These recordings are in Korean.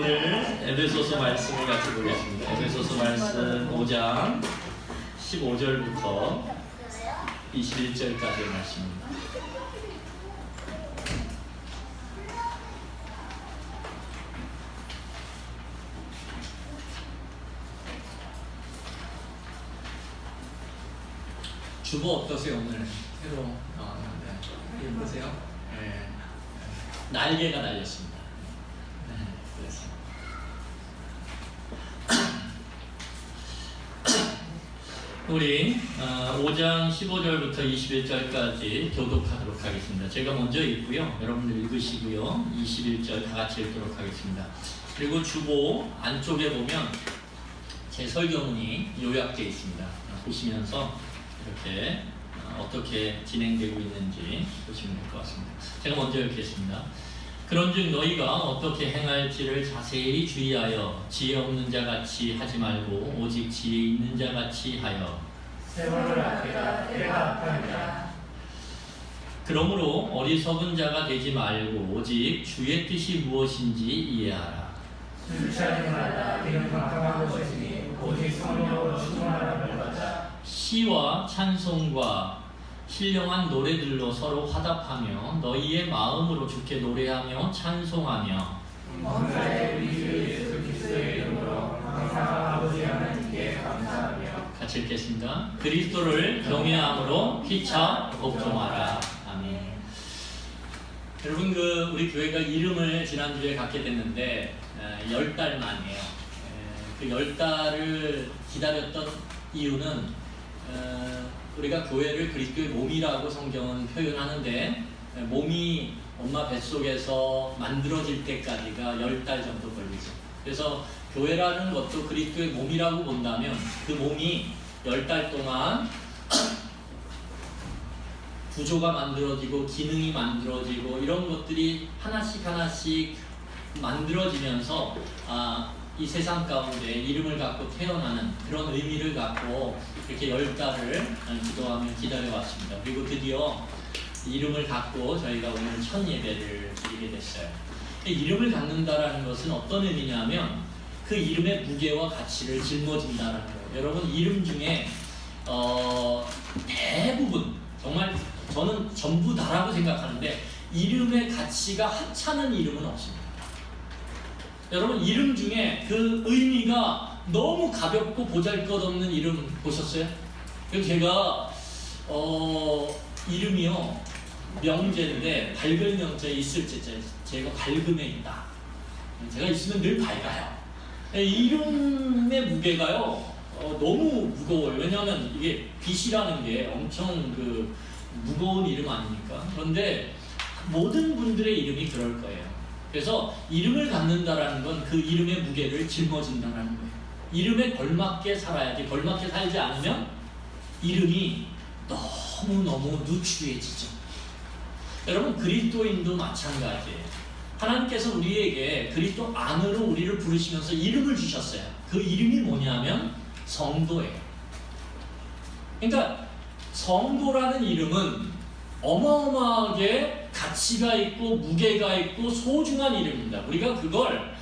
오늘 에베소서 말씀을 같이 보겠습니다. 에베소서 말씀 5장 15절부터 21절까지의 말씀입니다. 주보 어떠세요? 오늘 새로 나왔는데 예쁘세요? 네. 날개가 달렸습니다. 네, 그래서 우리 5장 15절부터 21절까지 교독하도록 하겠습니다. 제가 먼저 읽고요. 여러분들 읽으시고요. 21절 다 같이 읽도록 하겠습니다. 그리고 주보 안쪽에 보면 제 설교문이 요약되어 있습니다. 보시면서 이렇게 어떻게 진행되고 있는지 보시면 될 것 같습니다. 제가 먼저 읽겠습니다. 그런즉 너희가 어떻게 행할지를 자세히 주의하여 지혜 없는 자 같이 하지 말고 오직 지혜 있는 자 같이 하여 세월을 아끼라 때가 악하니라. 그러므로 어리석은 자가 되지 말고 오직 주의 뜻이 무엇인지 이해하라. 술차림마다 이는 감당한 것이니 오직 성령으로 충만함을 받아 시와 찬송과 신령한 노래들로 서로 화답하며 너희의 마음으로 주께 노래하며 찬송하며 먼자의 우리 주 예수 그리스도의 이름으로 항상 아버지 하나님께 감사하며 같이 읽겠습니다. 그리스도를 경외함으로 피차 복종하라. 아멘. 여러분 우리 교회가 이름을 지난주에 갖게 됐는데 10달 만이에요. 그 10달을 기다렸던 이유는 우리가 교회를 그리스도의 몸이라고 성경은 표현하는데 몸이 엄마 뱃속에서 만들어질 때까지가 10달 정도 걸리죠. 그래서 교회라는 것도 그리스도의 몸이라고 본다면 그 몸이 10달 동안 구조가 만들어지고 기능이 만들어지고 이런 것들이 하나씩 만들어지면서 이 세상 가운데 이름을 갖고 태어나는 그런 의미를 갖고 이렇게 10달을 기도하며 기다려왔습니다. 그리고 드디어 이름을 갖고 저희가 오늘 첫 예배를 드리게 됐어요. 이름을 갖는다라는 것은 어떤 의미냐면 그 이름의 무게와 가치를 짊어진다라는 거예요. 여러분 이름 중에 대부분 정말 저는 전부 다라고 생각하는데 이름의 가치가 하찮은 이름은 없습니다. 여러분 이름 중에 그 의미가 너무 가볍고 보잘것없는 이름 보셨어요? 그래서 제가 이름이요 명제인데 밝을 명자에 있을 제자 제가 밝음에 있다. 제가 있으면 늘 밝아요. 이름의 무게가요 너무 무거워요. 왜냐하면 이게 빛이라는 게 엄청 무거운 이름 아닙니까? 그런데 모든 분들의 이름이 그럴 거예요. 그래서 이름을 갖는다라는 건 그 이름의 무게를 짊어진다라는 거예요. 이름에 걸맞게 살아야지. 걸맞게 살지 않으면 이름이 너무너무 누추해지죠. 여러분 그리스도인도 마찬가지예요. 하나님께서 우리에게 그리스도 안으로 우리를 부르시면서 이름을 주셨어요. 그 이름이 뭐냐면 성도예요. 그러니까 성도라는 이름은 어마어마하게 가치가 있고 무게가 있고 소중한 이름입니다. 우리가 그걸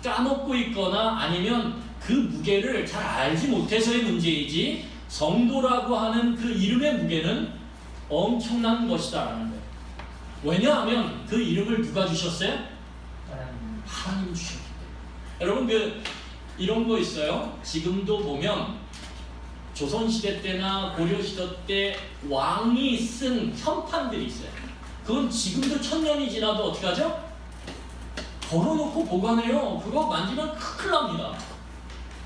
까먹고 있거나 아니면 그 무게를 잘 알지 못해서의 문제이지 성도라고 하는 그 이름의 무게는 엄청난 것이다라는 거예요. 왜냐하면 그 이름을 누가 주셨어요? 하나님 주셨기 때문에. 여러분 이런 거 있어요. 지금도 보면 조선시대 때나 고려시대 때 왕이 쓴 현판들이 있어요. 그건 지금도 1000년이 지나도 어떻게 하죠? 걸어놓고 보관해요. 그거 만지면 큰일 납니다.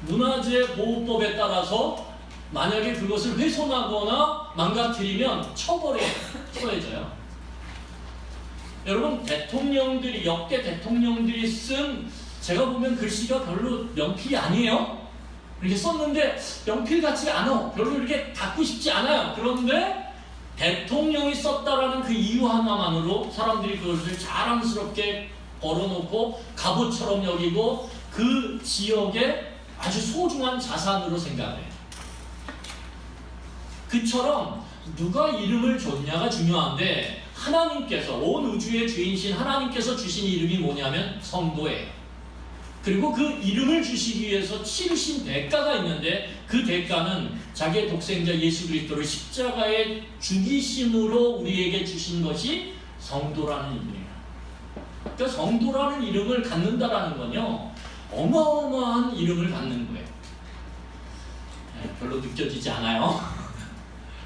문화재 보호법에 따라서 만약에 그것을 훼손하거나 망가뜨리면 처벌에 처해져요. 여러분 대통령들이 역대 대통령들이 쓴 제가 보면 글씨가 별로 명필이 아니에요. 이렇게 썼는데 연필 같지가 않아. 별로 이렇게 갖고 싶지 않아요. 그런데 대통령이 썼다라는 그 이유 하나만으로 사람들이 그것을 자랑스럽게 걸어놓고 갑옷처럼 여기고 그 지역의 아주 소중한 자산으로 생각해요. 그처럼 누가 이름을 줬냐가 중요한데 하나님께서 온 우주의 주인신 하나님께서 주신 이름이 뭐냐면 성도예요. 그리고 그 이름을 주시기 위해서 치르신 대가가 있는데 그 대가는 자기의 독생자 예수 그리스도를 십자가에 죽이심으로 우리에게 주신 것이 성도라는 이름이에요. 그러니까 성도라는 이름을 갖는다라는 건요, 어마어마한 이름을 갖는 거예요. 별로 느껴지지 않아요?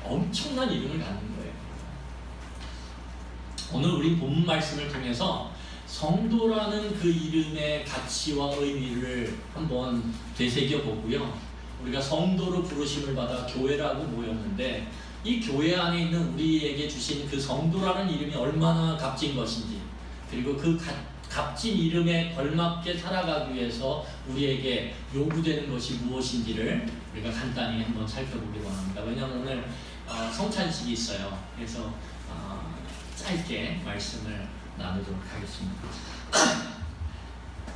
엄청난 이름을 갖는 거예요. 오늘 우리 본문 말씀을 통해서 성도라는 그 이름의 가치와 의미를 한번 되새겨 보고요. 우리가 성도로 부르심을 받아 교회라고 모였는데 이 교회 안에 있는 우리에게 주신 그 성도라는 이름이 얼마나 값진 것인지, 그리고 그 값진 이름에 걸맞게 살아가기 위해서 우리에게 요구되는 것이 무엇인지를 우리가 간단히 한번 살펴보기로 합니다. 왜냐하면 오늘 성찬식이 있어요. 그래서 짧게 말씀을 나누도록 하겠습니다.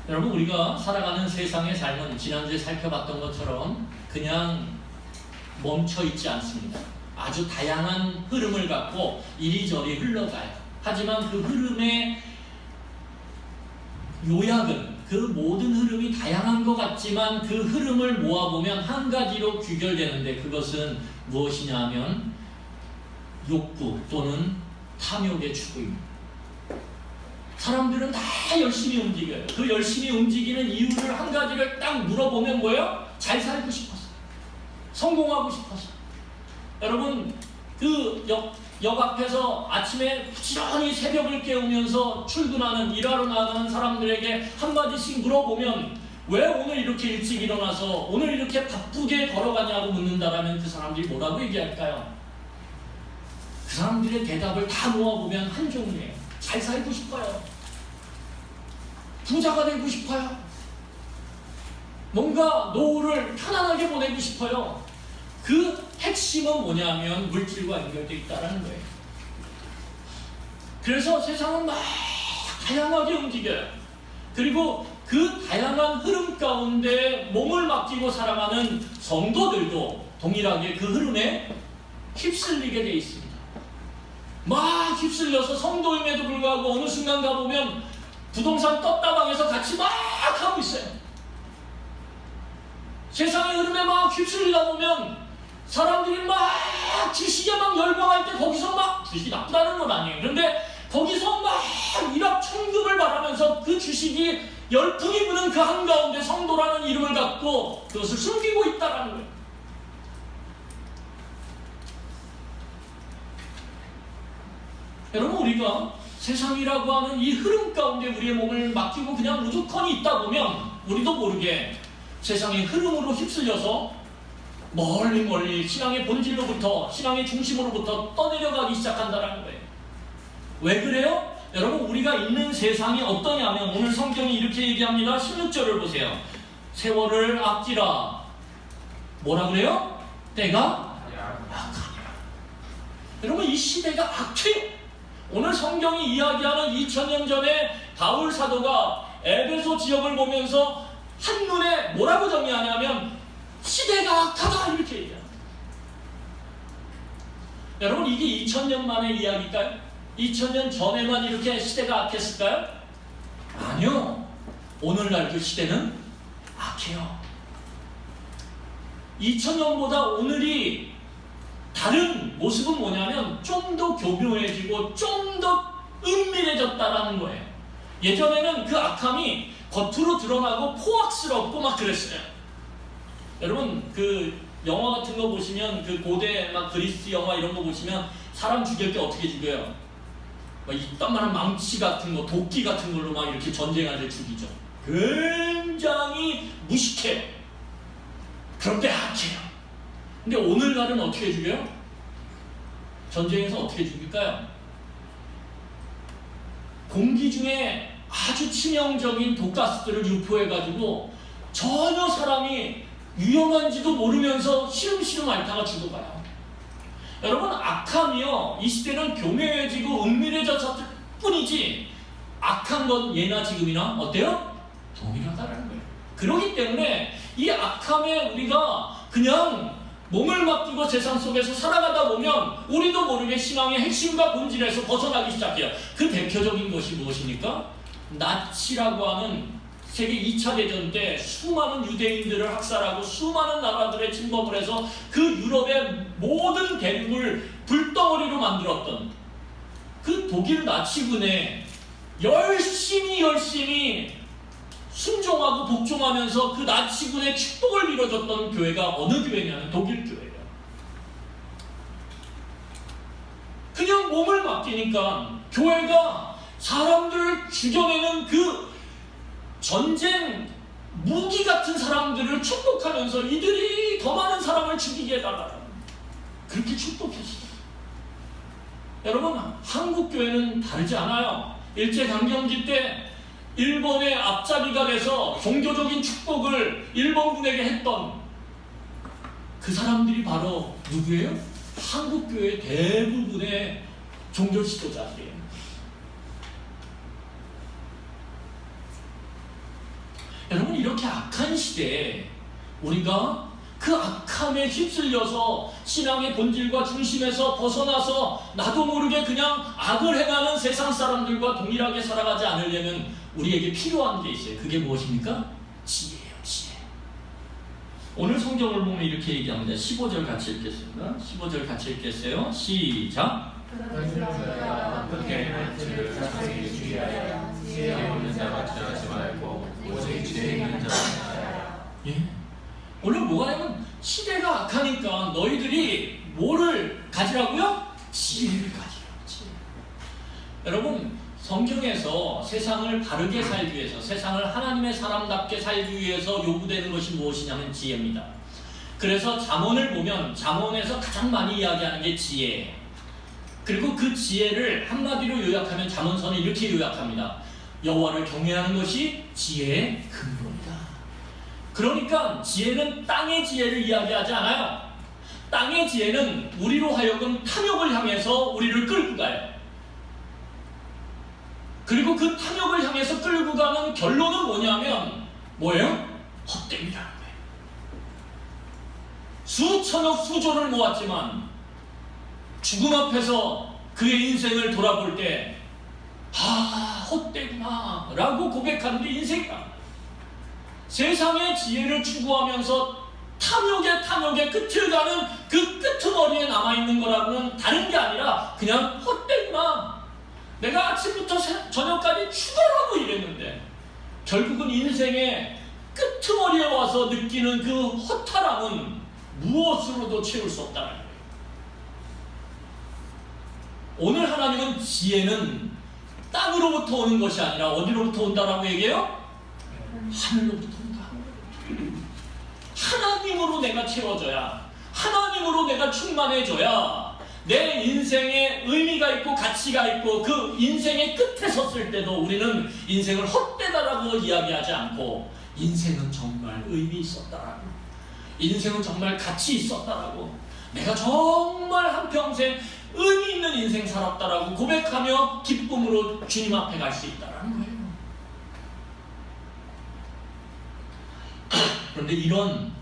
여러분, 우리가 살아가는 세상의 삶은 지난주에 살펴봤던 것처럼 그냥 멈춰 있지 않습니다. 아주 다양한 흐름을 갖고 이리저리 흘러가요. 하지만 그 흐름의 요약은, 그 모든 흐름이 다양한 것 같지만 그 흐름을 모아보면 한 가지로 귀결되는데, 그것은 무엇이냐 하면 욕구 또는 탐욕의 추구입니다. 사람들은 다 열심히 움직여요. 그 열심히 움직이는 이유를 한 가지를 딱 물어보면 뭐예요? 잘 살고 싶어서, 성공하고 싶어서. 여러분, 그 역 앞에서 아침에 부지런히 새벽을 깨우면서 출근하는, 일하러 나가는 사람들에게 한마디씩 물어보면 왜 오늘 이렇게 일찍 일어나서 오늘 이렇게 바쁘게 걸어가냐고 묻는다라면 그 사람들이 뭐라고 얘기할까요? 그 사람들의 대답을 다 모아보면 한 종류예요. 잘 살고 싶어요. 부자가 되고 싶어요. 뭔가 노후를 편안하게 보내고 싶어요. 그 핵심은 뭐냐면 물질과 연결되어 있다는 거예요. 그래서 세상은 막 다양하게 움직여요. 그리고 그 다양한 흐름 가운데 몸을 맡기고 살아가는 성도들도 동일하게 그 흐름에 휩쓸리게 되어 있습니다. 막 휩쓸려서 성도임에도 불구하고 어느 순간 가보면 부동산 떴다방에서 같이 막 하고 있어요. 세상의 흐름에 막 휩쓸리다 보면 사람들이 막 주식에 막 열광할 때 거기서 막, 주식이 나쁘다는 건 아니에요. 그런데 거기서 막 일확천금을 바라면서 그 주식이 열풍이 부는 그 한가운데 성도라는 이름을 갖고 그것을 숨기고 있다는 거예요. 여러분, 우리가 세상이라고 하는 이 흐름 가운데 우리의 몸을 맡기고 그냥 우두커니 있다 보면 우리도 모르게 세상의 흐름으로 휩쓸려서 멀리 신앙의 본질로부터, 신앙의 중심으로부터 떠내려가기 시작한다는 거예요. 왜 그래요? 여러분, 우리가 있는 세상이 어떠냐면 오늘 성경이 이렇게 얘기합니다. 16절을 보세요. 세월을 아끼라. 뭐라 그래요? 때가 악하니라. 여러분, 이 시대가 악해요. 오늘 성경이 이야기하는 2000년 전에 바울 사도가 에베소 지역을 보면서 한눈에 뭐라고 정리하냐면 시대가 악하다, 이렇게 얘기합니다. 여러분, 이게 2000년 만의 이야기일까요? 2000년 전에만 이렇게 시대가 악했을까요? 아니요. 오늘날도 시대는 악해요. 2000년보다 오늘이 다른 모습은 뭐냐면 좀 더 교묘해지고 좀 더 은밀해졌다라는 거예요. 예전에는 그 악함이 겉으로 드러나고 포악스럽고 막 그랬어요. 여러분, 그 영화 같은 거 보시면, 그 고대 막 그리스 영화 이런 거 보시면 사람 죽일 때 어떻게 죽여요? 막 이딴만한 망치 같은 거, 도끼 같은 걸로 막 이렇게 전쟁할 때 죽이죠. 굉장히 무식해요. 그런데 악해요. 근데 오늘날은 어떻게 죽여요? 전쟁에서 어떻게 죽일까요? 공기 중에 아주 치명적인 독가스들을 유포해가지고 전혀 사람이 위험한지도 모르면서 시름시름 앓다가 죽어가요. 여러분, 악함이요, 이 시대는 교묘해지고 은밀해졌을 뿐이지 악한 건 예나 지금이나 어때요? 동일하다는 거예요. 그렇기 때문에 이 악함에 우리가 그냥 몸을 맡기고 세상 속에서 살아가다 보면 우리도 모르게 신앙의 핵심과 본질에서 벗어나기 시작해요. 그 대표적인 것이 무엇입니까? 낯이라고 하는 세계 2차 대전 때 수많은 유대인들을 학살하고 수많은 나라들에 침범을 해서 그 유럽의 모든 대륙을 불덩어리로 만들었던 그 독일 나치군에 열심히 순종하고 복종하면서 그 나치군의 축복을 빌어줬던 교회가 어느 교회냐면 독일 교회예요. 그냥 몸을 맡기니까 교회가 사람들을 죽여내는 그 전쟁 무기 같은 사람들을 축복하면서 이들이 더 많은 사람을 죽이게 해달라, 그렇게 축복했어요. 여러분, 한국 교회는 다르지 않아요. 일제강점기 때 일본의 앞잡이가 돼서 종교적인 축복을 일본군에게 했던 그 사람들이 바로 누구예요? 한국 교회 대부분의 종교 지도자들이에요. 여러분, 이렇게 악한 시대에 우리가 그 악함에 휩쓸려서 신앙의 본질과 중심에서 벗어나서 나도 모르게 그냥 악을 행하는 세상 사람들과 동일하게 살아가지 않으려면 우리에게 필요한 게 있어요. 그게 무엇입니까? 지혜예요, 지혜. 오늘 성경을 보면 이렇게 얘기합니다. 15절 같이 읽겠습니다. 15절 같이 읽겠어요. 시작. 어떻게 행할지를 자세히 주의하여 지혜 없는 자가 취하지 말고 오직 지혜 있는 자가 취하여. 예? 오늘 뭐가냐면 시대가 악하니까 너희들이 뭐를 가지라고요? 지혜를 가지라고. 지혜. 여러분, 성경에서 세상을 바르게 살기 위해서, 세상을 하나님의 사람답게 살기 위해서 요구되는 것이 무엇이냐면 지혜입니다. 그래서 잠언을 보면 잠언에서 가장 많이 이야기하는 게 지혜예요. 그리고 그 지혜를 한마디로 요약하면 잠언서는 이렇게 요약합니다. 여호와를 경외하는 것이 지혜의 근본이다. 그러니까 지혜는 땅의 지혜를 이야기하지 않아요. 땅의 지혜는 우리로 하여금 탐욕을 향해서 우리를 끌고 가요. 그리고 그 탐욕을 향해서 끌고 가는 결론은 뭐냐면 뭐예요? 헛됨이라는 거예요. 수천억 수조를 모았지만 죽음 앞에서 그의 인생을 돌아볼 때 헛되구나 라고 고백하는 게 인생이다. 세상의 지혜를 추구하면서 탐욕의 끝을 가는 그 끄트머리에 남아있는 거라고는 다른 게 아니라 그냥 헛되구나. 내가 아침부터 저녁까지 추가하고 일했는데 결국은 인생의 끄트머리에 와서 느끼는 그 허탈함은 무엇으로도 채울 수 없다는 거예요. 오늘 하나님은 지혜는 땅으로부터 오는 것이 아니라 어디로부터 온다라고 얘기해요? 하늘로부터 온다. 하나님으로 내가 채워져야, 하나님으로 내가 충만해져야 내 인생에 의미가 있고 가치가 있고 그 인생의 끝에 섰을 때도 우리는 인생을 헛되다라고 이야기하지 않고 인생은 정말 의미 있었다라고, 인생은 정말 가치 있었다라고, 내가 정말 한평생 의미 있는 인생 살았다라고 고백하며 기쁨으로 주님 앞에 갈 수 있다라는 거예요. 그런데 이런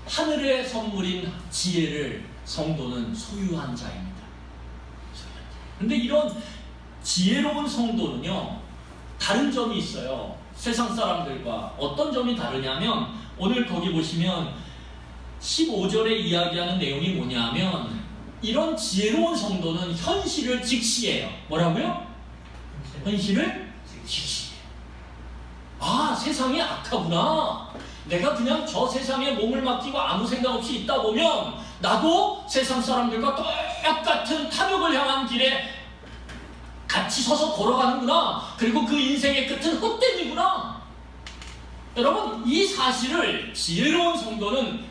하늘의 선물인 지혜를 성도는 소유한 자입니다. 그런데 이런 지혜로운 성도는요, 다른 점이 있어요. 세상 사람들과 어떤 점이 다르냐면, 오늘 거기 보시면 15절에 이야기하는 내용이 뭐냐면, 이런 지혜로운 성도는 현실을 직시해요. 뭐라고요? 현실을 직시해요. 세상이 악하구나. 내가 그냥 저 세상에 몸을 맡기고 아무 생각 없이 있다 보면 나도 세상 사람들과 똑같은 탐욕을 향한 길에 같이 서서 걸어가는구나. 그리고 그 인생의 끝은 헛됨이구나. 여러분, 이 사실을 지혜로운 성도는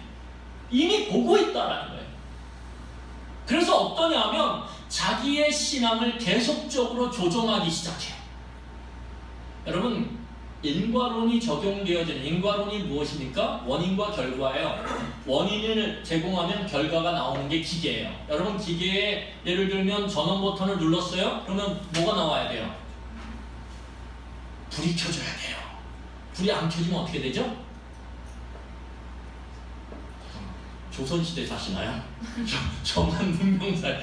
이미 보고 있다라는 거예요. 그래서 어떠냐면 자기의 신앙을 계속적으로 조정하기 시작해요. 여러분, 인과론이 적용되어지는, 인과론이 무엇입니까? 원인과 결과예요. 원인을 제공하면 결과가 나오는 게 기계예요. 여러분, 기계에 예를 들면 전원 버튼을 눌렀어요? 그러면 뭐가 나와야 돼요? 불이 켜져야 돼요. 불이 안 켜지면 어떻게 되죠? 조선시대 사시나요? 저만 문명살.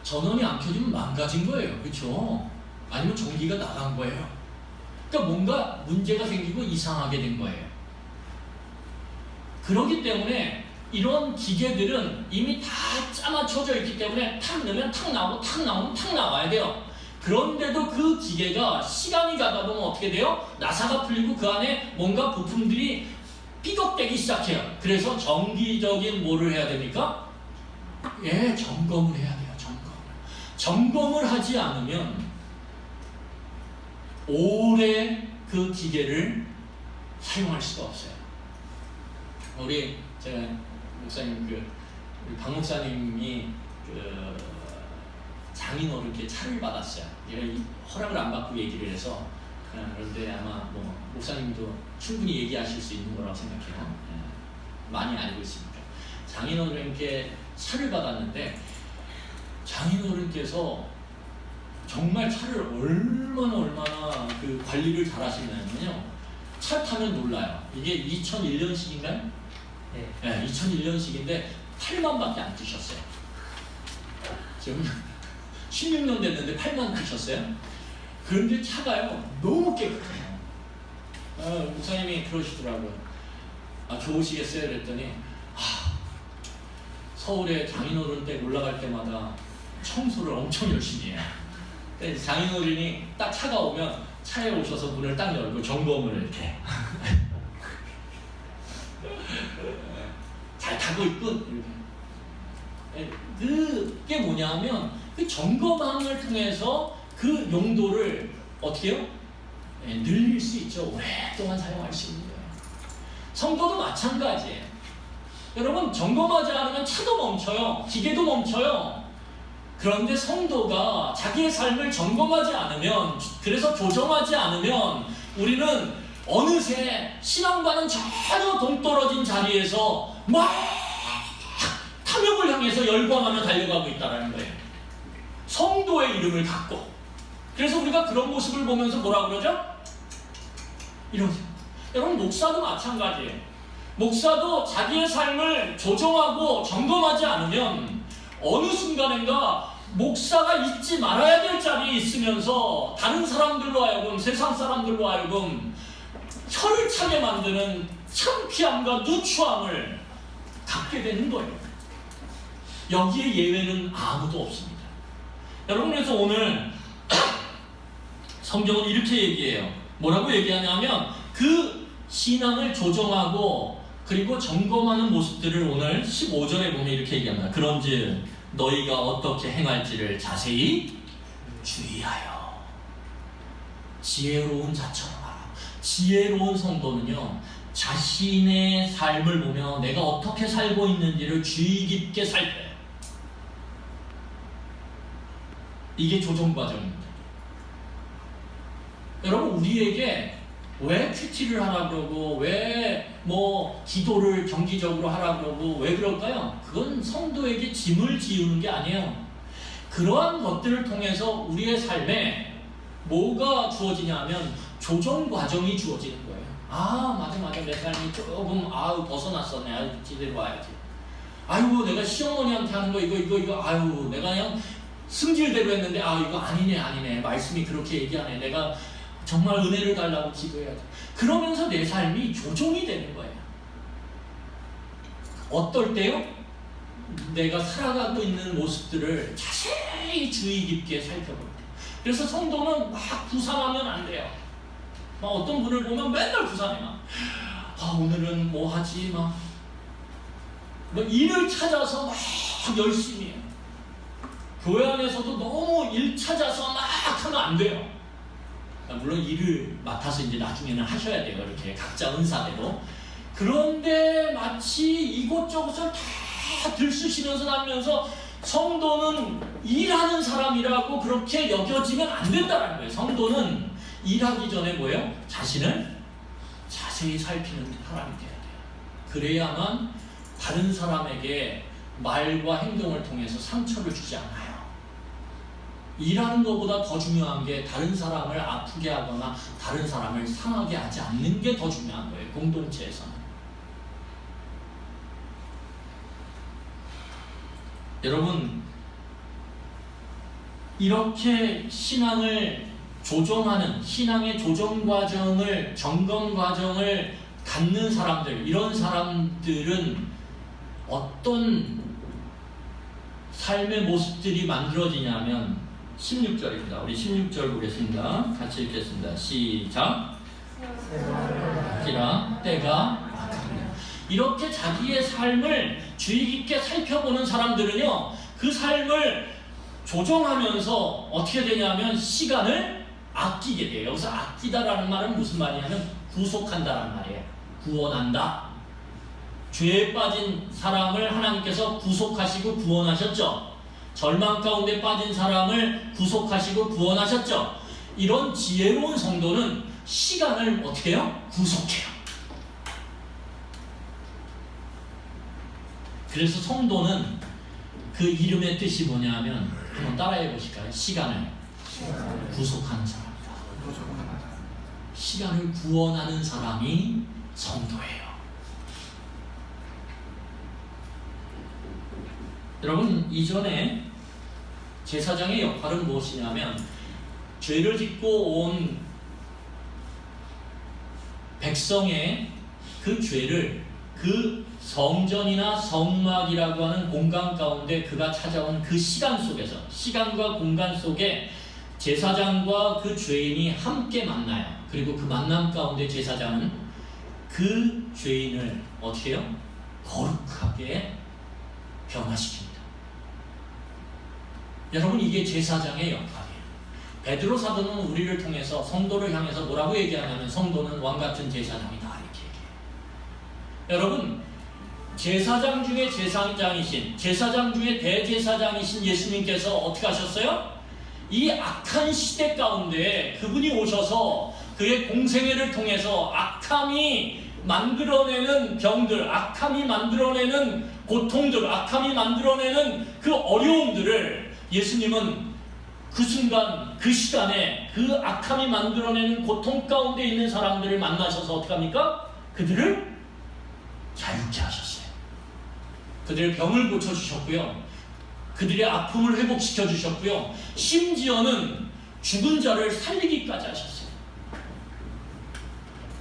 전원이 안 켜지면 망가진 거예요. 그렇죠? 아니면 전기가 나간 거예요. 그러니까 뭔가 문제가 생기고 이상하게 된 거예요. 그렇기 때문에 이런 기계들은 이미 다 짜맞춰져 있기 때문에 탁 넣으면 탁 나오고 탁 나오면 탁 나와야 돼요. 그런데도 그 기계가 시간이 가다 보면 어떻게 돼요? 나사가 풀리고 그 안에 뭔가 부품들이 삐걱대기 시작해요. 그래서 정기적인 뭐를 해야 됩니까? 예, 점검을 해야 돼요. 점검을 하지 않으면 오래 그 기계를 사용할 수가 없어요. 우리 제가 목사님 우리 박 목사님이 장인어른께 차를 받았어요. 얘가 허락을 안 받고 얘기를 해서 그런데 아마 뭐 목사님도 충분히 얘기하실 수 있는 거라고 생각해요. 많이 알고 있으니까. 장인어른께 차를 받았는데 장인어른께서 정말 차를 얼마나 그 관리를 잘 하시냐면요. 차 타면 놀라요. 이게 2001년식인가요? 네, 2001년식인데 8만밖에 안 뛰셨어요. 지금 16년 됐는데 8만 뛰셨어요. 그런데 차가요 너무 깨끗해요. 목사님이 그러시더라고요. 좋으시겠어요? 그랬더니 서울에 장인어른 댁 올라갈 때마다 청소를 엄청 열심히 해요. 장인어른이 딱 차가 오면 차에 오셔서 문을 딱 열고 점검을 이렇게 잘 타고 있군. 그게 뭐냐면 그 점검함을 통해서 그 용도를 어떻게 해요? 늘릴 수 있죠. 오랫동안 사용할 수 있는 거예요. 성도도 마찬가지예요. 여러분 점검하지 않으면 차도 멈춰요. 기계도 멈춰요. 그런데 성도가 자기의 삶을 점검하지 않으면, 그래서 조정하지 않으면 우리는 어느새 신앙과는 전혀 동떨어진 자리에서 막 탐욕을 향해서 열광하며 달려가고 있다는 거예요. 성도의 이름을 갖고. 그래서 우리가 그런 모습을 보면서 뭐라 그러죠? 이러세요. 여러분 목사도 마찬가지예요. 목사도 자기의 삶을 조정하고 점검하지 않으면 어느 순간인가 목사가 있지 말아야 될 자리에 있으면서 다른 사람들로 하여금, 세상 사람들로 하여금 혀를 차게 만드는 창피함과 누추함을 갖게 되는 거예요. 여기에 예외는 아무도 없습니다. 여러분, 그래서 오늘 성경은 이렇게 얘기해요. 뭐라고 얘기하냐면 그 신앙을 조정하고 그리고 점검하는 모습들을 오늘 15절에 보면 이렇게 얘기합니다. 그런즉 너희가 어떻게 행할지를 자세히 주의하여 지혜로운 자처럼 하라. 지혜로운 성도는요, 자신의 삶을 보며 내가 어떻게 살고 있는지를 주의 깊게 살펴요. 이게 조정 과정입니다. 여러분, 우리에게 왜 큐티를 하라 그러고 왜 뭐 기도를 정기적으로 하라 그러고 왜 그럴까요? 그건 성도에게 짐을 지우는 게 아니에요. 그러한 것들을 통해서 우리의 삶에 뭐가 주어지냐면 조정 과정이 주어지는 거예요. 맞아 내 삶이 조금 벗어났었네. 제대로 와야지. 내가 시어머니한테 하는 거 이거 내가 그냥 승질대로 했는데 이거 아니네 말씀이 그렇게 얘기하네. 내가 정말 은혜를 달라고 기도해야지. 그러면서 내 삶이 조정이 되는 거예요. 어떨 때요? 내가 살아가고 있는 모습들을 자세히 주의 깊게 살펴볼 때. 그래서 성도는 막 부상하면 안 돼요. 막 어떤 분을 보면 맨날 부상해. 오늘은 뭐 하지? 뭐 일을 찾아서 막 열심히 해요. 교회 안에서도 너무 일 찾아서 막 하면 안 돼요. 물론 일을 맡아서 이제 나중에는 하셔야 돼요. 이렇게 각자 은사대로. 그런데 마치 이곳저곳을 다 들쑤시면서 다니면서 성도는 일하는 사람이라고 그렇게 여겨지면 안 된다는 거예요. 성도는 일하기 전에 뭐예요? 자신을 자세히 살피는 사람이 돼야 돼요. 그래야만 다른 사람에게 말과 행동을 통해서 상처를 주지 않아요. 일하는 것보다 더 중요한 게 다른 사람을 아프게 하거나 다른 사람을 상하게 하지 않는 게 더 중요한 거예요. 공동체에서는. 여러분, 이렇게 신앙을 조정하는 신앙의 조정 과정을 점검 과정을 갖는 사람들, 이런 사람들은 어떤 삶의 모습들이 만들어지냐면 16절입니다. 우리 16절 보겠습니다. 같이 읽겠습니다. 시작. 기라 때가 악합니다. 이렇게 자기의 삶을 주의 깊게 살펴보는 사람들은요, 그 삶을 조정하면서 어떻게 되냐면 시간을 아끼게 돼요. 여기서 아끼다라는 말은 무슨 말이냐면 구속한다라는 말이에요. 구원한다. 죄에 빠진 사람을 하나님께서 구속하시고 구원하셨죠. 절망 가운데 빠진 사람을 구속하시고 구원하셨죠. 이런 지혜로운 성도는 시간을 어떻게 해요? 구속해요. 그래서 성도는 그 이름의 뜻이 뭐냐면 한번 따라해 보실까요? 시간을 구속하는 사람이다. 시간을 구원하는 사람이 성도예요. 여러분, 이전에 제사장의 역할은 무엇이냐면 죄를 짓고 온 백성의 그 죄를 그 성전이나 성막이라고 하는 공간 가운데 그가 찾아온 그 시간 속에서, 시간과 공간 속에 제사장과 그 죄인이 함께 만나요. 그리고 그 만남 가운데 제사장은 그 죄인을 어떻게 해요? 거룩하게 변화시킵니다. 여러분, 이게 제사장의 역할이에요. 베드로 사도는 우리를 통해서 성도를 향해서 뭐라고 얘기하냐면 성도는 왕같은 제사장이다, 이렇게 얘기해요. 여러분, 제사장 중에 제사장이신, 제사장 중에 대제사장이신 예수님께서 어떻게 하셨어요? 이 악한 시대 가운데 그분이 오셔서 그의 공생애를 통해서 악함이 만들어내는 병들, 악함이 만들어내는 고통들, 악함이 만들어내는 그 어려움들을 예수님은 그 순간, 그 시간에 그 악함이 만들어내는 고통 가운데 있는 사람들을 만나셔서 어떻게 합니까? 그들을 자유케 하셨어요. 그들의 병을 고쳐주셨고요. 그들의 아픔을 회복시켜 주셨고요. 심지어는 죽은 자를 살리기까지 하셨어요.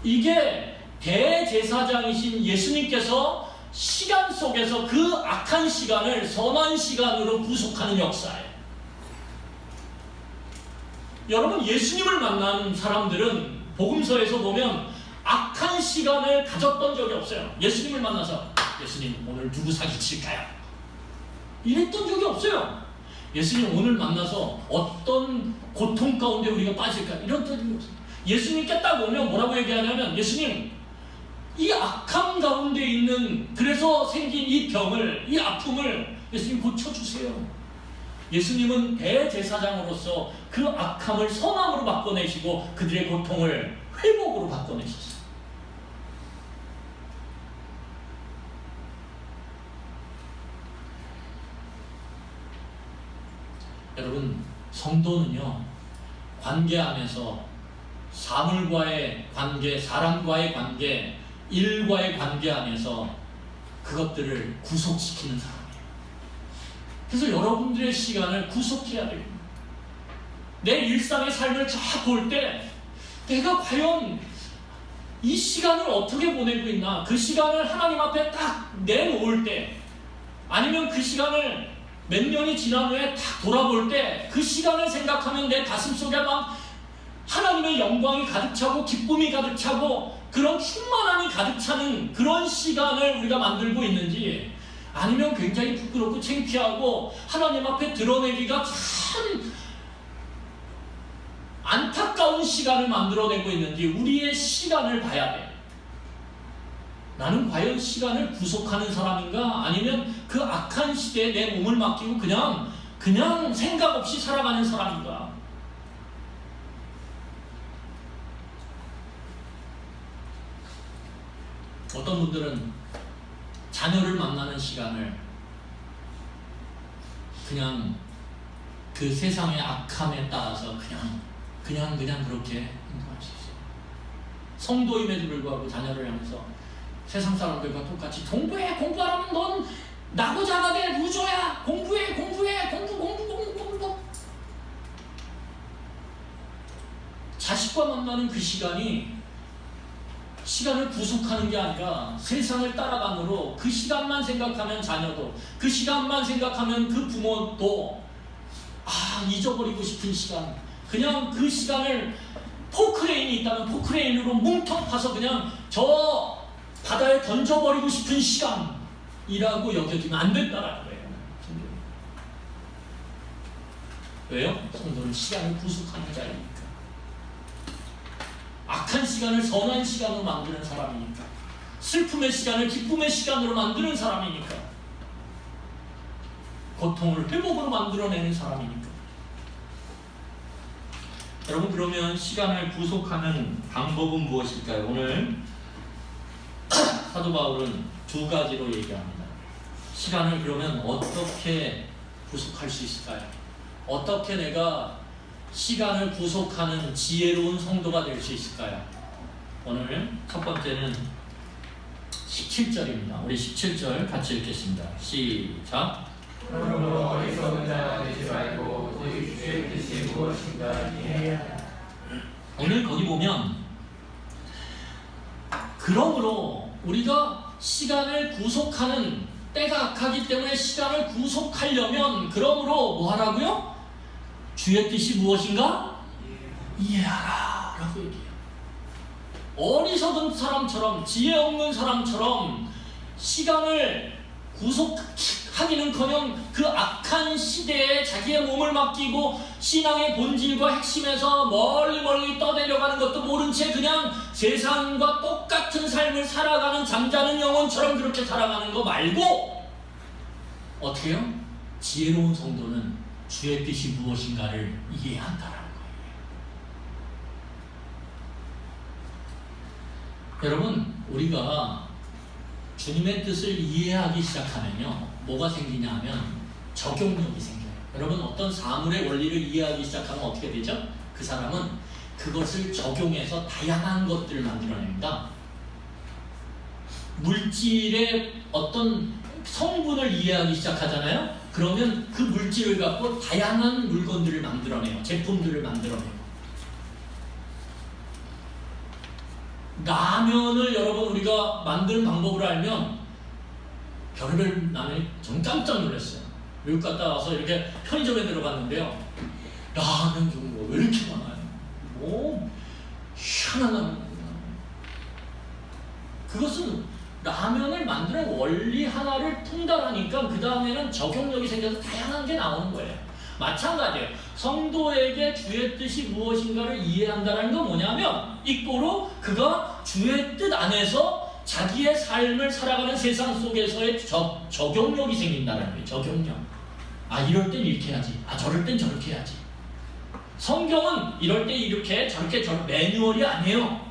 이게 대제사장이신 예수님께서 시간 속에서 그 악한 시간을 선한 시간으로 구속하는 역사예요. 여러분, 예수님을 만난 사람들은 복음서에서 보면 악한 시간을 가졌던 적이 없어요. 예수님을 만나서 예수님 오늘 누구 사기칠까요? 이랬던 적이 없어요. 예수님 오늘 만나서 어떤 고통 가운데 우리가 빠질까? 이런 적이 없어요. 예수님께 딱 오면 뭐라고 얘기하냐면 예수님, 이 악함 가운데 있는, 그래서 생긴 이 병을, 이 아픔을 예수님 고쳐주세요. 예수님은 대제사장으로서 그 악함을 선함으로 바꿔내시고 그들의 고통을 회복으로 바꿔내셨어요. 여러분, 성도는요, 관계 안에서 사물과의 관계, 사람과의 관계, 일과의 관계 안에서 그것들을 구속시키는 사람이에요. 그래서 여러분들의 시간을 구속해야 됩니다. 내 일상의 삶을 쫙 볼 때 내가 과연 이 시간을 어떻게 보내고 있나, 그 시간을 하나님 앞에 딱 내놓을 때, 아니면 그 시간을 몇 년이 지난 후에 딱 돌아볼 때 그 시간을 생각하면 내 가슴속에 막 하나님의 영광이 가득 차고 기쁨이 가득 차고 그런 충만함이 가득 차는 그런 시간을 우리가 만들고 있는지, 아니면 굉장히 부끄럽고 창피하고 하나님 앞에 드러내기가 참 안타까운 시간을 만들어내고 있는지 우리의 시간을 봐야 돼. 나는 과연 시간을 구속하는 사람인가? 아니면 그 악한 시대에 내 몸을 맡기고 그냥 생각 없이 살아가는 사람인가? 어떤 분들은 자녀를 만나는 시간을 그냥 그 세상의 악함에 따라서 그냥 그렇게 행동할 수 있어요. 성도임에도 불구하고 자녀를 향해서 세상 사람들과 똑같이 공부하라면 넌 나고자가 돼, 루저야, 공부. 자식과 만나는 그 시간이 시간을 구속하는 게 아니라 세상을 따라감으로 그 시간만 생각하면 자녀도, 그 시간만 생각하면 그 부모도 잊어버리고 싶은 시간, 그냥 그 시간을 포크레인이 있다면 포크레인으로 뭉텅 파서 그냥 저 바다에 던져버리고 싶은 시간이라고 여겨지면 안 된다라는 거예요. 왜요? 성도는 시간을 구속하는 자이니까. 악한 시간을 선한 시간으로 만드는 사람이니까. 슬픔의 시간을 기쁨의 시간으로 만드는 사람이니까. 고통을 회복으로 만들어내는 사람이니까. 여러분, 그러면 시간을 구속하는 방법은 무엇일까요? 오늘 사도 바울은 두 가지로 얘기합니다. 시간을 그러면 어떻게 구속할 수 있을까요? 어떻게 내가 시간을 구속하는 지혜로운 성도가 될 수 있을까요? 오늘 첫 번째는 17절입니다. 우리 17절 같이 읽겠습니다. 시작. 그러므로 어리석은 자가 되지 말고 오직 주의 뜻이 무엇인가 이해하라. 오늘 거기 보면 그러므로 우리가 시간을 구속하는 때가 악하기 때문에 시간을 구속하려면 그러므로 뭐 하라고요? 주의 뜻이 무엇인가? 이해하라 라고 얘기해요. 어리석은 사람처럼, 지혜 없는 사람처럼 시간을 구속하기는커녕 그 악한 시대에 자기의 몸을 맡기고 신앙의 본질과 핵심에서 멀리 떠내려가는 것도 모른 채 그냥 세상과 똑같은 삶을 살아가는 잠자는 영혼처럼 그렇게 살아가는 거 말고 어떻게 해요? 지혜로운 성도는 주의 뜻이 무엇인가를 이해한다라는 거예요. 여러분, 우리가 주님의 뜻을 이해하기 시작하면요, 뭐가 생기냐 하면 적용력이 생겨요. 여러분, 어떤 사물의 원리를 이해하기 시작하면 어떻게 되죠? 그 사람은 그것을 적용해서 다양한 것들을 만들어냅니다. 물질의 어떤 성분을 이해하기 시작하잖아요. 그러면 그 물질을 갖고 다양한 물건들을 만들어내요. 제품들을 만들어내요. 라면을 여러분 우리가 만드는 방법을 알면 별의별 라면이 전 깜짝 놀랐어요. 외국 갔다 와서 이렇게 편의점에 들어갔는데요, 라면 종류가 왜 이렇게 많아요? 뭐 희한한 라면. 그것은 라면을 만드는 원리 하나를 통달하니까 그 다음에는 적용력이 생겨서 다양한 게 나오는 거예요. 마찬가지예요. 성도에게 주의 뜻이 무엇인가를 이해한다는 건 뭐냐면 이꼬로 그가 주의 뜻 안에서 자기의 삶을 살아가는 세상 속에서의 적용력이 생긴다는 거예요. 적용력. 이럴 땐 이렇게 해야지. 저럴 땐 저렇게 해야지. 성경은 이럴 때 이렇게 저렇게 매뉴얼이 아니에요.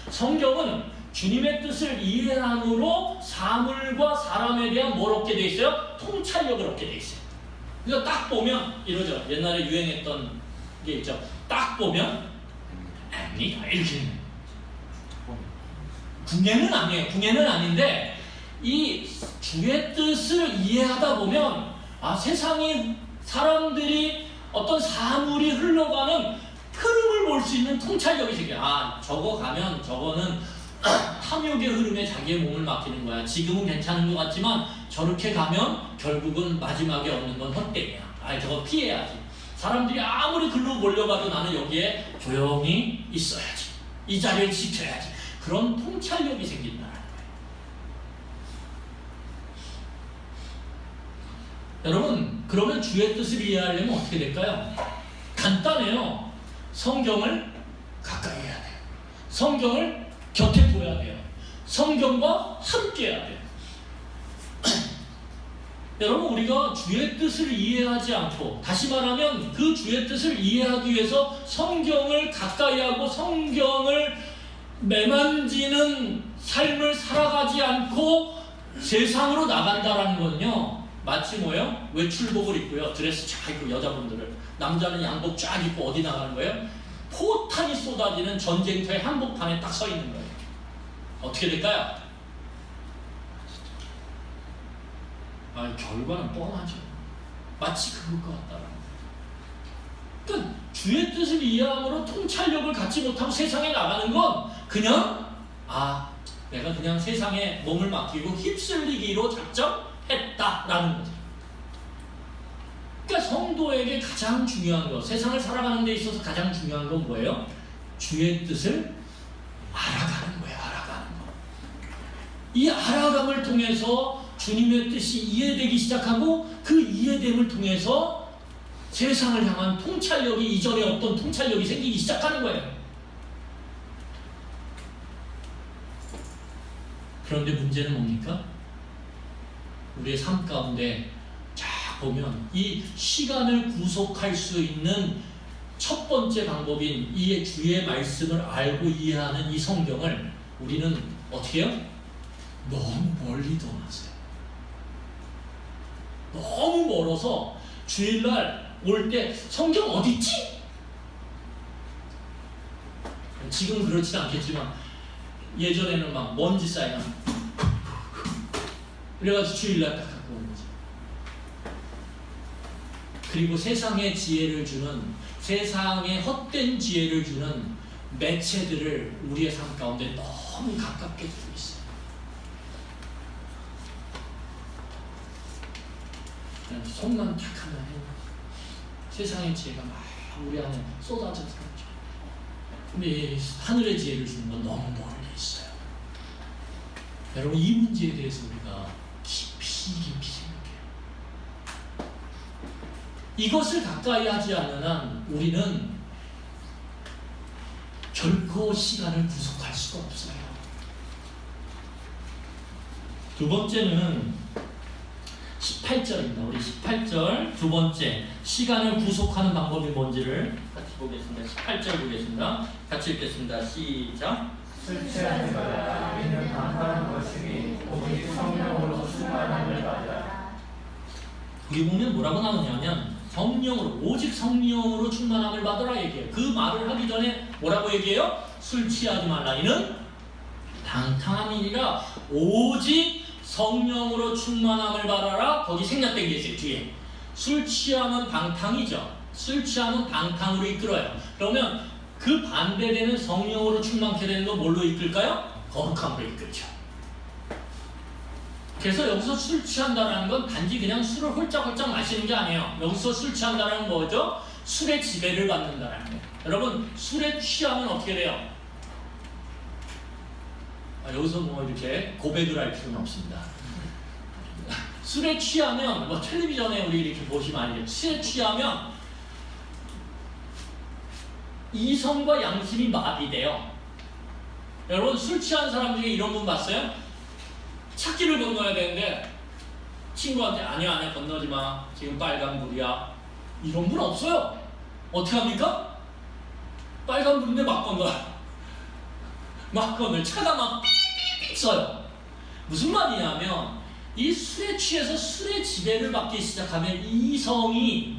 성경은 주님의 뜻을 이해함으로 사물과 사람에 대한 뭘 얻게 돼 있어요? 통찰력을 얻게 돼 있어요. 그러니까 딱 보면 이러죠. 옛날에 유행했던 게 있죠. 딱 보면 압니다 이렇게. 궁예는 아니에요. 궁예는 아닌데 이 주의 뜻을 이해하다 보면 세상이 사람들이 어떤 사물이 흘러가는 흐름을 볼 수 있는 통찰력이 생겨요. 저거 가면 저거는 탐욕의 흐름에 자기의 몸을 맡기는 거야. 지금은 괜찮은 것 같지만 저렇게 가면 결국은 마지막에 얻는 건 헛되냐. 저거 피해야지. 사람들이 아무리 글로 몰려가도 나는 여기에 조용히 있어야지. 이 자리를 지켜야지. 그런 통찰력이 생긴다는 거예요. 여러분, 그러면 주의 뜻을 이해하려면 어떻게 될까요? 간단해요. 성경을 가까이 해야 돼요. 성경을 곁에 둬야 돼요. 성경과 함께 해야 돼요. 여러분, 우리가 주의 뜻을 이해하지 않고, 다시 말하면 그 주의 뜻을 이해하기 위해서 성경을 가까이 하고 성경을 매만지는 삶을 살아가지 않고 세상으로 나간다라는 건요, 마치 뭐예요? 외출복을 입고요, 드레스 쫙 입고 여자분들은, 남자는 양복 쫙 입고 어디 나가는 거예요? 포탄이 쏟아지는 전쟁터의 한복판에 딱 서 있는 거예요. 어떻게 될까요? 결과는 뻔하죠. 마치 그럴 것 같다라는 거예요. 그러니까 주의 뜻을 이해함으로 통찰력을 갖지 못하고 세상에 나가는 건 그냥 내가 그냥 세상에 몸을 맡기고 휩쓸리기로 작정했다라는 거죠. 그러니까 성도에게 가장 중요한 거, 세상을 살아가는 데 있어서 가장 중요한 건 뭐예요? 주의 뜻을 알아가는 거예요. 알아가는 거. 이 알아감을 통해서 주님의 뜻이 이해되기 시작하고 그 이해됨을 통해서 세상을 향한 통찰력이 이전에 없던 통찰력이 생기기 시작하는 거예요. 그런데 문제는 뭡니까? 우리의 삶 가운데 쫙 보면 이 시간을 구속할 수 있는 첫 번째 방법인 이 주의 말씀을 알고 이해하는 이 성경을 우리는 어떻게 해요? 너무 멀리 둬놨어요. 너무 멀어서 주일날 올 때 성경 어딨지? 지금 그렇진 않겠지만 예전에는 막 먼지 쌓이나 그래가지고 주일날 딱 갖고 오는 거지. 그리고 세상의 지혜를 주는, 세상의 헛된 지혜를 주는 매체들을 우리의 삶 가운데 너무 가깝게 두고 있어요. 손만 탁 하면 세상의 지혜가 막 우리 안에 쏟아져 들어오죠. 근데 하늘의 지혜를 주는 건 너무 멀리 있어요. 여러분, 이 문제에 대해서 우리가 깊이 생각해요. 이것을 가까이 하지 않는 한 우리는 결코 시간을 구속할 수가 없어요. 두 번째는 18절입니다. 우리 18절 두 번째, 시간을 구속하는 방법이 뭔지를 같이 보겠습니다. 18절 보겠습니다. 같이 읽겠습니다. 시작. 술 취하지 말라. 이는 방탕한 것이니 오직 성령으로 충만함을 받으라. 여기 보면 뭐라고 나오냐면 성령으로, 오직 성령으로 충만함을 받으라 얘기해요. 그 말을 하기 전에 뭐라고 얘기해요? 술 취하지 말라. 이는 방탕함이니라. 오직 성령으로 충만함을 받아라. 거기 생략된 게 있어요. 뒤에 술 취하면 방탕이죠. 술 취하면 방탕으로 이끌어요. 그러면 그 반대되는 성령으로 충만케 되는 건 뭘로 이끌까요? 거룩함으로 이끌죠. 그래서 여기서 술 취한다는 건 단지 그냥 술을 홀짝홀짝 마시는 게 아니에요. 여기서 술 취한다는 건 뭐죠? 술의 지배를 받는다는 거예요. 여러분, 술에 취하면 어떻게 돼요? 여기서 뭐 이렇게 고백을 할 필요는 없습니다. 술에 취하면 뭐 텔레비전에 우리 이렇게 보시면 알죠. 술에 취하면 이성과 양심이 마비돼요. 여러분, 술 취한 사람 중에 이런 분 봤어요? 찾기를 건너야 되는데 친구한테 아니야 건너지 마. 지금 빨간불이야. 이런 분 없어요. 어떻게 합니까? 빨간불인데 막 건너요. 막 건너요. 차가 막 삐삐삐 써요. 무슨 말이냐면 이 술에 취해서 술의 지배를 받기 시작하면 이성이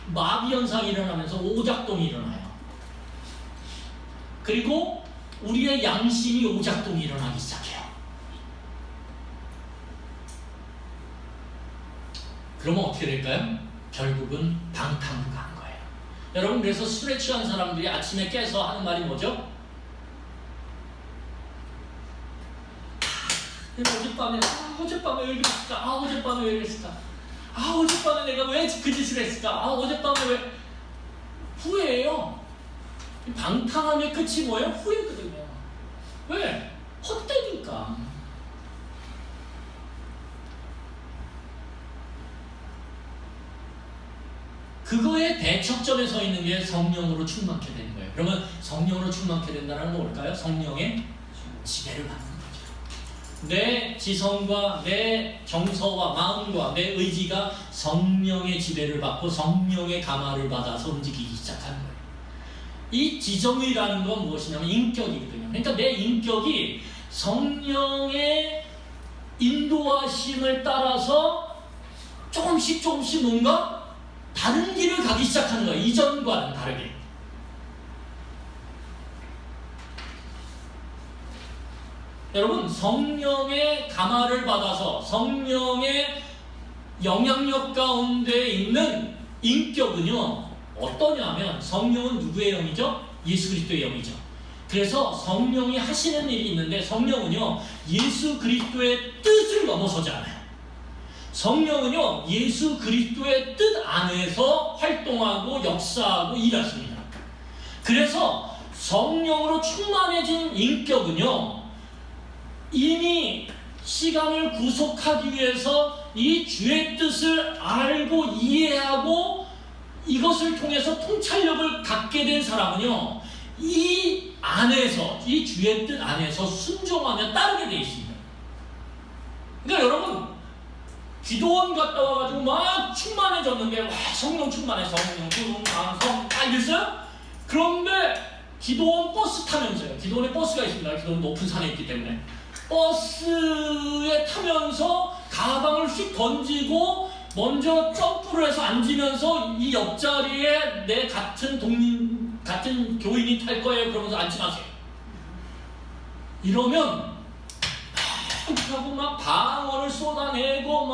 마비 현상이 일어나면서 오작동이 일어나요. 그리고 우리의 양심이 오작동이 일어나기 시작해요. 그러면 어떻게 될까요? 결국은 방탕으로 가는 거예요. 여러분, 그래서 술에 취한 사람들이 아침에 깨서 하는 말이 뭐죠? 어젯밤에 왜 그랬을까? 어젯밤에 왜 그랬을까? 어젯밤에 내가 왜 그 짓을 했을까? 어젯밤에 왜? 후회해요. 방탕함의 끝이 뭐예요? 후회거든요. 왜? 헛되니까. 그거에 대척점에 서 있는 게 성령으로 충만케 되는 거예요. 그러면 성령으로 충만케 된다는 건 뭘까요? 성령의 지배를 받는 거죠. 내 지성과 내 정서와 마음과 내 의지가 성령의 지배를 받고 성령의 감화를 받아서 움직이기 시작하는 거예요. 이 지정의라는 건 무엇이냐면 인격이거든요. 그러니까 내 인격이 성령의 인도하심을 따라서 조금씩 뭔가 다른 길을 가기 시작하는 거예요. 이전과는 다르게. 여러분, 성령의 감화를 받아서 성령의 영향력 가운데 있는 인격은요, 어떠냐면 성령은 누구의 영이죠? 예수 그리스도의 영이죠. 그래서 성령이 하시는 일이 있는데 성령은요 예수 그리스도의 뜻을 넘어서지 않아요. 성령은요 예수 그리스도의 뜻 안에서 활동하고 역사하고 일하십니다. 그래서 성령으로 충만해진 인격은요 이미 시간을 구속하기 위해서 이 주의 뜻을 알고 이해하고 이것을 통해서 통찰력을 갖게 된 사람은요 이 안에서 이 주의 뜻 안에서 순종하며 따르게 되어 있습니다. 그러니까 여러분 기도원 갔다 와가지고 막 충만해졌는데 와 성령 충만해 성령 다 이랬어요? 그런데 기도원 버스 타면서요. 기도원에 버스가 있습니다. 기도원 높은 산에 있기 때문에 버스에 타면서 가방을 휙 던지고 먼저 점프를 해서 앉으면서 이 옆자리에 내 같은 교인이 탈 거예요. 그러면서 앉지 마세요. 이러면 하고 막 방언을 쏟아내고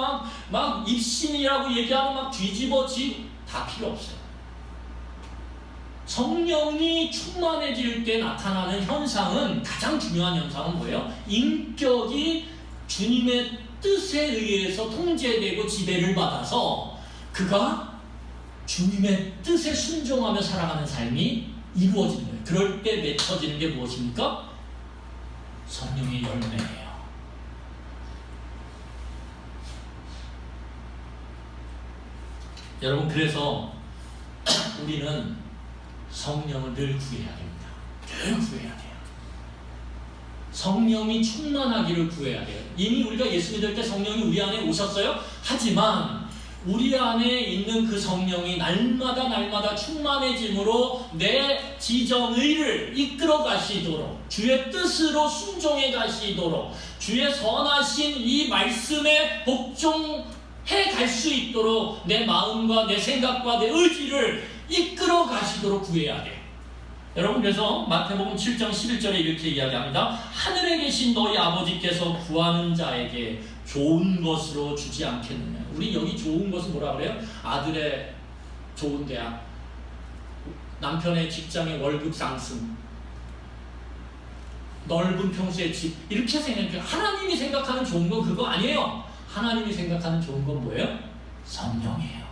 막 입신이라고 얘기하고 막 뒤집어지고 다 필요 없어요. 성령이 충만해질 때 나타나는 현상은 가장 중요한 현상은 뭐예요? 인격이 주님의 뜻에 의해서 통제되고 지배를 받아서 그가 주님의 뜻에 순종하며 살아가는 삶이 이루어지는 거예요. 그럴 때 맺혀지는 게 무엇입니까? 성령의 열매예요. 여러분 그래서 우리는 성령을 늘 구해야 됩니다. 늘 구해야 돼요. 성령이 충만하기를 구해야 돼요. 이미 우리가 예수 믿을 때 성령이 우리 안에 오셨어요. 하지만 우리 안에 있는 그 성령이 날마다 충만해짐으로 내 지정의를 이끌어 가시도록 주의 뜻으로 순종해 가시도록 주의 선하신 이 말씀에 복종해 갈 수 있도록 내 마음과 내 생각과 내 의지를 이끌어 가시도록 구해야 돼요. 여러분 그래서 마태복음 7장 11절에 이렇게 이야기합니다. 하늘에 계신 너희 아버지께서 구하는 자에게 좋은 것으로 주지 않겠느냐. 우리 여기 좋은 것은 뭐라 그래요? 아들의 좋은 대학, 남편의 직장의 월급 상승, 넓은 평수의 집, 이렇게 생각해요. 하나님이 생각하는 좋은 건 그거 아니에요. 하나님이 생각하는 좋은 건 뭐예요? 성령이에요.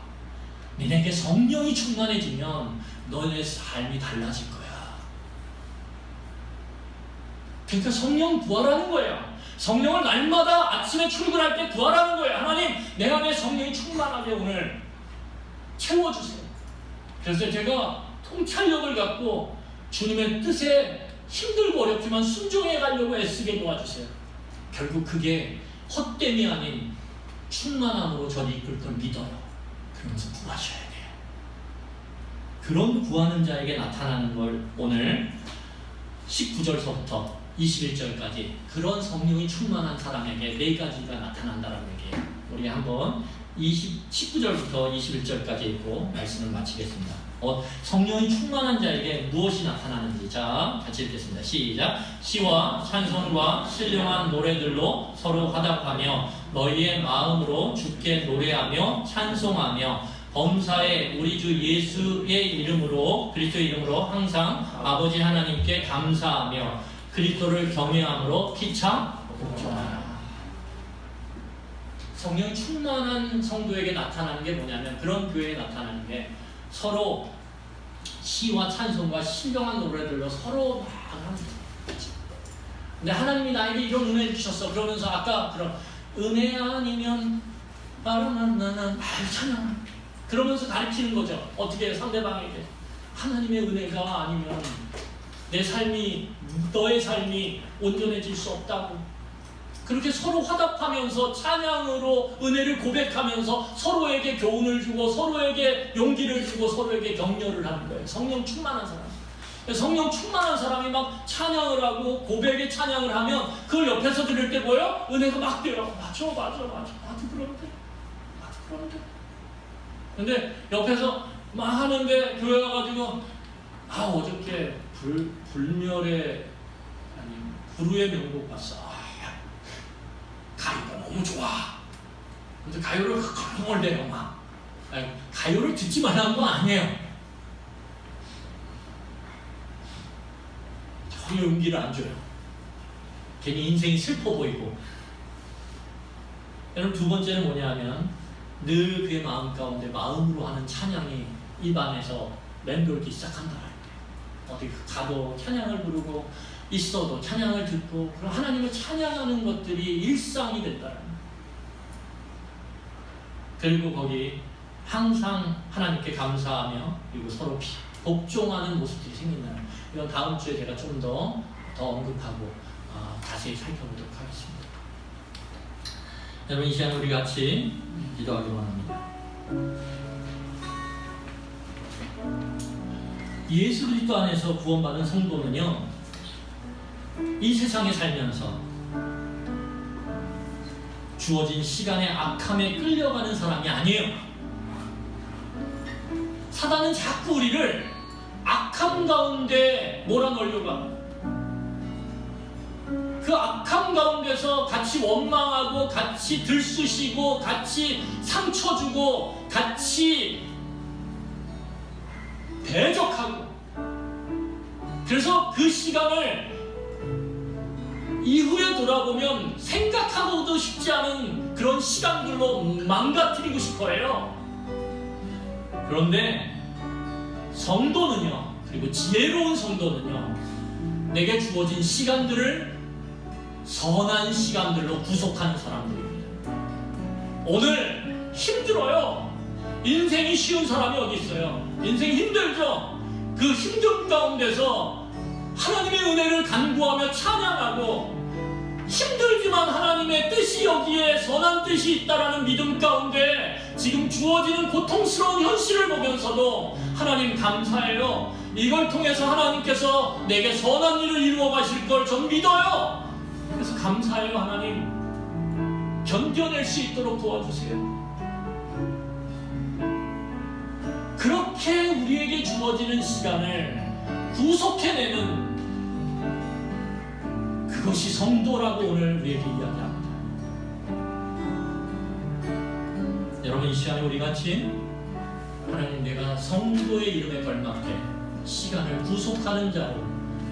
너에게 성령이 충만해지면 너의 삶이 달라질 거야. 그러니까 성령 구하라는 거예요. 성령을 날마다 아침에 출근할 때 구하라는 거예요. 하나님, 내 안에 성령이 충만하게 오늘 채워주세요. 그래서 제가 통찰력을 갖고 주님의 뜻에 힘들고 어렵지만 순종해 가려고 애쓰게 도와주세요. 결국 그게 헛됨이 아닌 충만함으로 저를 이끌 걸 믿어요. 그러면서 구하셔야 돼요. 그런 구하는 자에게 나타나는 걸 오늘 19절서부터 21절까지 그런 성령이 충만한 사람에게 네 가지가 나타난다는 얘기예요. 우리 한번 19절부터 21절까지 읽고 말씀을 마치겠습니다. 성령이 충만한 자에게 무엇이 나타나는지 자 같이 읽겠습니다. 시작. 시와 찬송과 신령한 노래들로 서로 화답하며 너희의 마음으로 주께 노래하며 찬송하며 범사에 우리 주 예수의 이름으로 그리스도의 이름으로 항상 아버지 하나님께 감사하며 그리스도를 경외함으로 피차 복종하라. 성령 충만한 성도에게 나타나는 게 뭐냐면 그런 교회에 나타나는 게 서로 시와 찬송과 신령한 노래들로 서로 막 합니다. 근데 하나님이 나에게 이런 은혜를 주셨어. 그러면서 아까 그런 은혜 아니면 나나나나 찬양 그러면서 가르치는 거죠. 어떻게 상대방에게 하나님의 은혜가 아니면 내 삶이 너의 삶이 온전해질 수 없다고. 그렇게 서로 화답하면서 찬양으로 은혜를 고백하면서 서로에게 교훈을 주고 서로에게 용기를 주고 서로에게 격려를 하는 거예요. 성령 충만한 사람. 성령 충만한 사람이 막 찬양을 하고 고백의 찬양을 하면 그걸 옆에서 들을 때 뭐예요? 은혜가 막 돼요. 맞아. 나도 그런데. 근데 옆에서 막 하는데 교회 와가지고 어저께 불멸의 불후의 명곡 봤어. 가요가 너무 좋아. 근데 가요를 흥얼대요 막. 가요를 듣지 말라는 건 아니에요. 전혀 용기를 안 줘요. 괜히 인생이 슬퍼 보이고. 여러분, 두 번째는 뭐냐면 늘 그의 마음 가운데 마음으로 하는 찬양이 입 안에서 맴돌기 시작한다. 어디 가도 찬양을 부르고 있어도 찬양을 듣고 그런 하나님을 찬양하는 것들이 일상이 된다는. 그리고 거기 항상 하나님께 감사하며 그리고 서로 복종하는 모습들이 생긴다는. 이건 다음 주에 제가 좀 더 언급하고 자세히 살펴보도록 하겠습니다. 여러분, 이 시간 우리 같이 기도하기로 합니다. 예수 그리스도 안에서 구원받은 성도는요, 이 세상에 살면서 주어진 시간의 악함에 끌려가는 사람이 아니에요. 사단은 자꾸 우리를 악함 가운데 몰아넣으려고 합니다. 그 악함 가운데서 같이 원망하고 같이 들쑤시고 같이 상처 주고 같이 대적하고, 그래서 그 시간을 이후에 돌아보면 생각하고도 싶지 않은 그런 시간들로 망가뜨리고 싶어해요. 그런데 성도는요, 그리고 지혜로운 성도는요, 내게 주어진 시간들을 선한 시간들로 구속하는 사람들입니다. 오늘 힘들어요. 인생이 쉬운 사람이 어디 있어요? 인생이 힘들죠. 그 힘든 가운데서 하나님의 은혜를 간구하며 찬양하고, 힘들지만 하나님의 뜻이 여기에 선한 뜻이 있다라는 믿음 가운데 지금 주어지는 고통스러운 현실을 보면서도 하나님 감사해요. 이걸 통해서 하나님께서 내게 선한 일을 이루어 가실 걸 전 믿어요. 그래서 감사해요. 하나님, 견뎌낼 수 있도록 도와주세요. 그렇게 우리에게 주어지는 시간을 구속해내는 그것이 성도라고 오늘 우리에게 이야기합니다. 여러분, 이 시간에 우리 같이 하나님, 내가 성도의 이름에 걸맞게 시간을 구속하는 자로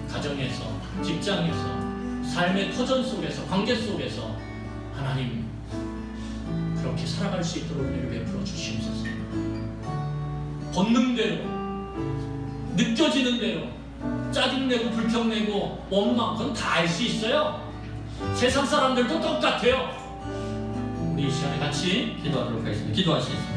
가정에서, 직장에서, 삶의 터전 속에서, 관계 속에서 하나님 그렇게 살아갈 수 있도록 은혜를 베풀어 주시옵소서. 본능대로, 느껴지는 대로 짜증내고 불평내고 원망, 그건 다 알 수 있어요. 세상 사람들도 똑같아요. 우리 이 시간에 같이 기도하도록 하겠습니다. 기도하시겠습니다.